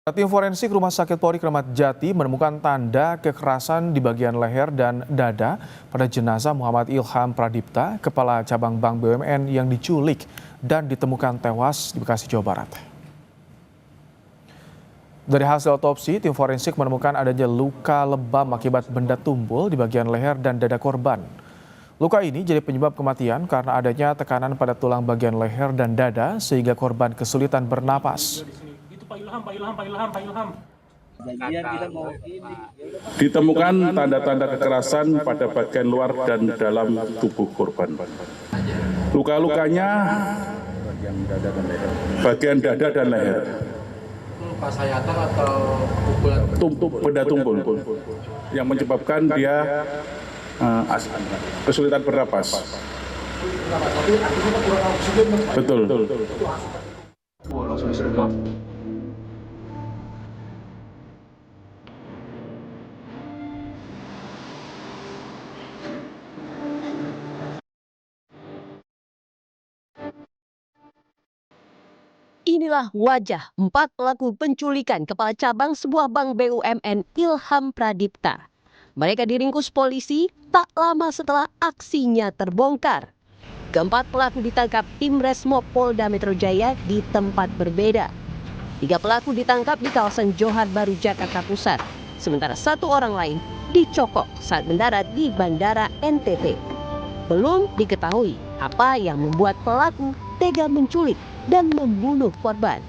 Tim forensik Rumah Sakit Polri Kramat Jati menemukan tanda kekerasan di bagian leher dan dada pada jenazah Muhammad Ilham Pradipta, Kepala Cabang Bank BUMN yang diculik dan ditemukan tewas di Bekasi, Jawa Barat. Dari hasil otopsi, tim forensik menemukan adanya luka lebam akibat benda tumpul di bagian leher dan dada korban. Luka ini jadi penyebab kematian karena adanya tekanan pada tulang bagian leher dan dada sehingga korban kesulitan bernapas. Ditemukan tanda-tanda kekerasan pada bagian luar dan dalam tubuh korban. Luka-lukanya bagian dada dan leher. Pasayatan atau pukulan? Benda tumpul yang menyebabkan dia kesulitan bernapas. Betul. Inilah wajah 4 pelaku penculikan kepala cabang sebuah bank BUMN Ilham Pradipta. Mereka diringkus polisi tak lama setelah aksinya terbongkar. Keempat pelaku ditangkap tim Resmob Polda Metro Jaya di tempat berbeda. 3 pelaku ditangkap di kawasan Johar Baru, Jakarta Pusat. Sementara 1 orang lain dicokok saat mendarat di Bandara NTT. Belum diketahui apa yang membuat pelaku tega menculik dan membunuh korban.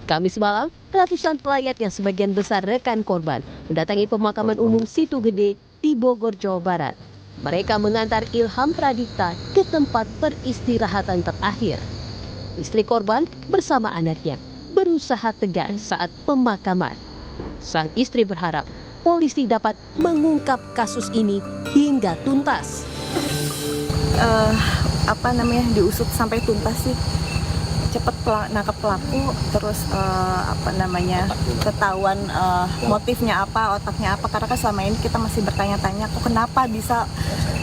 Kamis malam, ratusan pelayat yang sebagian besar rekan korban mendatangi pemakaman umum Situ Gede di Bogor, Jawa Barat. Mereka mengantar Ilham Pradipta ke tempat peristirahatan terakhir. Istri korban bersama anaknya berusaha tegar saat pemakaman. Sang istri berharap polisi dapat mengungkap kasus ini hingga tuntas. Diusut sampai tuntas sih, cepet nangkep pelaku, terus ketahuan motifnya apa, otaknya apa, karena kan selama ini kita masih bertanya-tanya kok kenapa bisa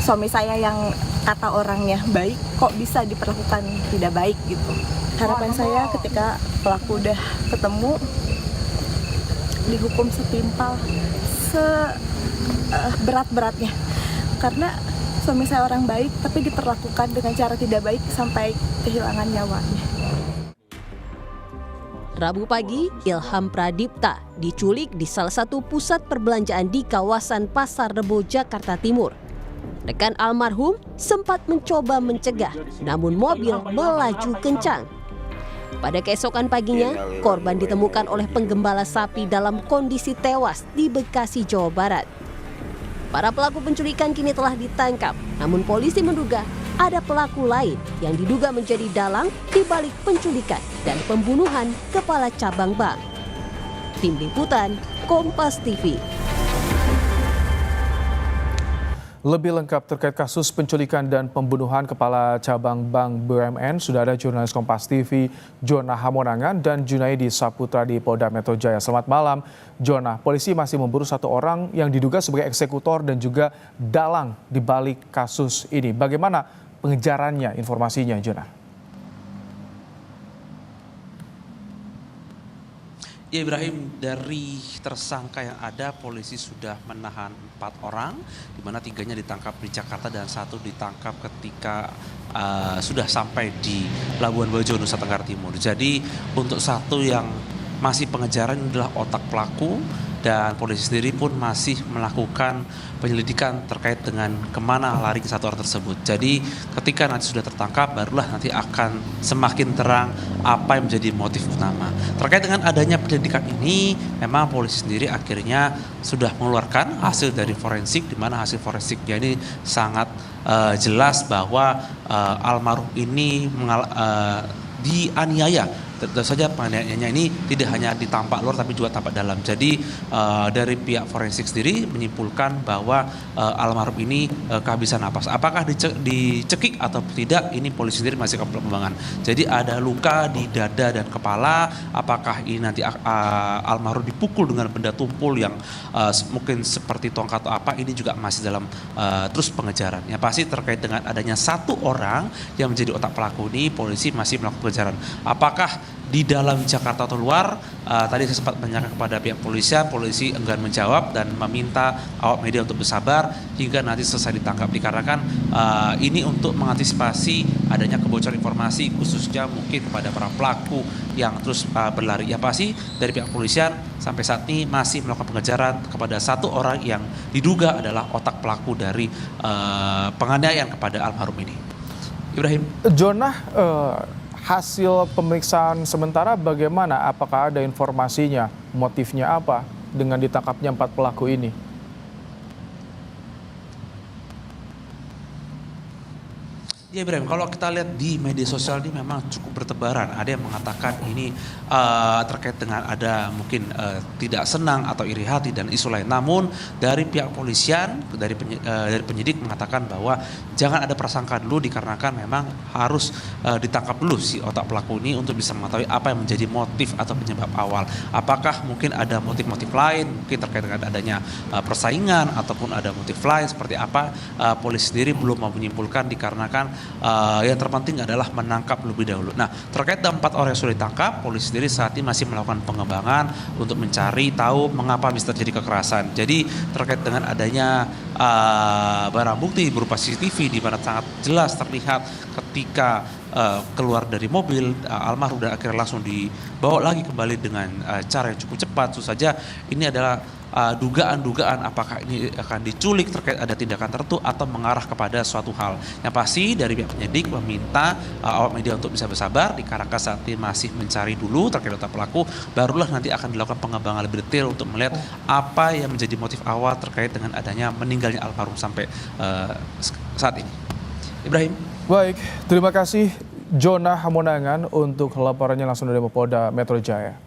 suami saya yang kata orangnya baik kok bisa diperlakukan tidak baik gitu. Harapan saya ketika pelaku udah ketemu dihukum setimpal seberat-beratnya, karena suami saya orang baik tapi diperlakukan dengan cara tidak baik sampai kehilangan nyawanya. Rabu pagi, Ilham Pradipta diculik di salah satu pusat perbelanjaan di kawasan Pasar Rebo, Jakarta Timur. Rekan almarhum sempat mencoba mencegah, namun mobil melaju kencang. Pada keesokan paginya, korban ditemukan oleh penggembala sapi dalam kondisi tewas di Bekasi, Jawa Barat. Para pelaku penculikan kini telah ditangkap, namun polisi menduga ada pelaku lain yang diduga menjadi dalang di balik penculikan dan pembunuhan kepala cabang bank. Tim Liputan, Kompas TV. Lebih lengkap terkait kasus penculikan dan pembunuhan Kepala Cabang Bank BUMN sudah ada jurnalis Kompas TV Jona Hamonangan dan Junaidi Saputra di Polda Metro Jaya. Selamat malam, Jona. Polisi masih memburu 1 orang yang diduga sebagai eksekutor dan juga dalang di balik kasus ini. Bagaimana pengejarannya, informasinya, Jona? Ya Ibrahim, dari tersangka yang ada polisi sudah menahan 4 orang, di mana 3-nya ditangkap di Jakarta dan 1 ditangkap ketika sudah sampai di Labuan Bajo, Nusa Tenggara Timur. Jadi untuk 1 yang masih pengejaran adalah otak pelaku, dan polisi sendiri pun masih melakukan penyelidikan terkait dengan kemana lari 1 orang tersebut. Jadi ketika nanti sudah tertangkap, barulah nanti akan semakin terang apa yang menjadi motif utama. Terkait dengan adanya penyelidikan ini, memang polisi sendiri akhirnya sudah mengeluarkan hasil dari forensik, di mana hasil forensiknya ini sangat jelas bahwa almarhum ini dianiaya. Tentu saja penganiayaannya ini tidak hanya di tampak luar tapi juga tampak dalam. Jadi dari pihak forensik sendiri menyimpulkan bahwa almarhum ini kehabisan napas. Apakah dicekik atau tidak, ini polisi sendiri masih pengembangan. Jadi ada luka di dada dan kepala. Apakah ini nanti almarhum dipukul dengan benda tumpul yang mungkin seperti tongkat atau apa, ini juga masih dalam terus pengejaran. Yang pasti terkait dengan adanya 1 orang yang menjadi otak pelaku ini, polisi masih melakukan pengejaran. Apakah di dalam Jakarta atau luar. Tadi saya sempat menanyakan kepada pihak polisian, polisi enggan menjawab dan meminta awak media untuk bersabar hingga nanti selesai ditangkap, dikarenakan ini untuk mengantisipasi adanya kebocoran informasi khususnya mungkin kepada para pelaku yang terus berlari. Ya pasti dari pihak polisian sampai saat ini masih melakukan pengejaran kepada satu orang yang diduga adalah otak pelaku dari penganiayaan kepada almarhum ini. Ibrahim. Jonah, hasil pemeriksaan sementara bagaimana? Apakah ada informasinya? Motifnya apa dengan ditangkapnya 4 pelaku ini? Ya Ibrahim, kalau kita lihat di media sosial ini memang cukup bertebaran. Ada yang mengatakan ini terkait dengan ada mungkin tidak senang atau iri hati dan isu lain. Namun dari pihak polisian, dari penyidik mengatakan bahwa jangan ada prasangka dulu dikarenakan memang harus ditangkap dulu si otak pelaku ini untuk bisa mengetahui apa yang menjadi motif atau penyebab awal. Apakah mungkin ada motif-motif lain, mungkin terkait dengan adanya persaingan ataupun ada motif lain seperti apa, polisi sendiri belum mau menyimpulkan dikarenakan yang terpenting adalah menangkap lebih dahulu. Nah, terkait dengan 4 orang yang sudah ditangkap, polisi sendiri saat ini masih melakukan pengembangan untuk mencari tahu mengapa bisa terjadi kekerasan. Jadi terkait dengan adanya barang bukti berupa CCTV di mana sangat jelas terlihat ketika keluar dari mobil almarhum dan akhirnya langsung dibawa lagi kembali dengan cara yang cukup cepat. Tentu saja ini adalah dugaan-dugaan apakah ini akan diculik terkait ada tindakan tertentu atau mengarah kepada suatu hal. Yang pasti dari pihak penyidik meminta awak media untuk bisa bersabar dikarenakan saat ini masih mencari dulu terkait otak pelaku, barulah nanti akan dilakukan pengembangan lebih detail untuk melihat apa yang menjadi motif awal terkait dengan adanya meninggalnya almarhum sampai saat ini. Ibrahim. Baik, terima kasih Jonah Hamonangan untuk laporannya langsung dari Polda Metro Jaya.